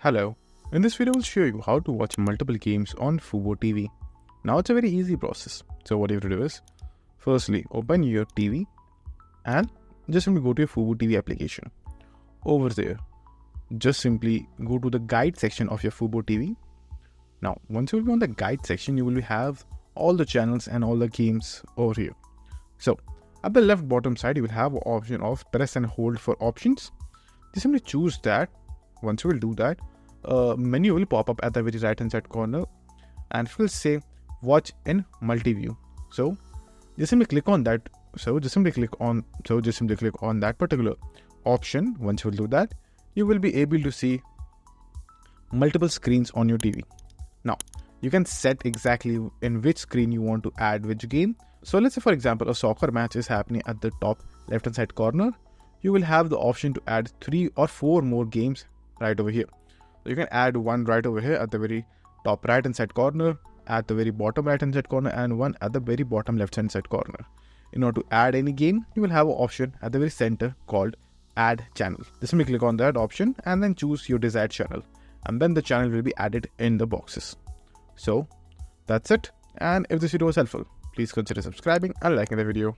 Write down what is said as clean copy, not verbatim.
Hello, in this video I will show you how to watch multiple games on Fubo TV. Now it's a very easy process. So what you have to do is, firstly open your TV and just simply go to your Fubo TV application. Over there, just simply go to the guide section of your Fubo TV. Now once you will be on the guide section, you will have all the channels and all the games over here. So at the left bottom side, you will have an option of press and hold for options. Just simply choose that. Once you will do that, a menu will pop up at the very right hand side corner and it will say watch in multi-view. So just simply click on that. Just simply click on that particular option. Once you will do that, you will be able to see multiple screens on your TV. Now you can set exactly in which screen you want to add which game. So let's say for example a soccer match is happening at the top left hand side corner. You will have the option to add 3 or 4 more games right over here. So you can add one right over here at the very top right hand side corner, at the very bottom right hand side corner, and one at the very bottom left hand side corner. In order to add any game, you will have an option at the very center called add channel. Just simply click on that option and then choose your desired channel, and then the channel will be added in the boxes. So that's it. And if this video was helpful, please consider subscribing and liking the video.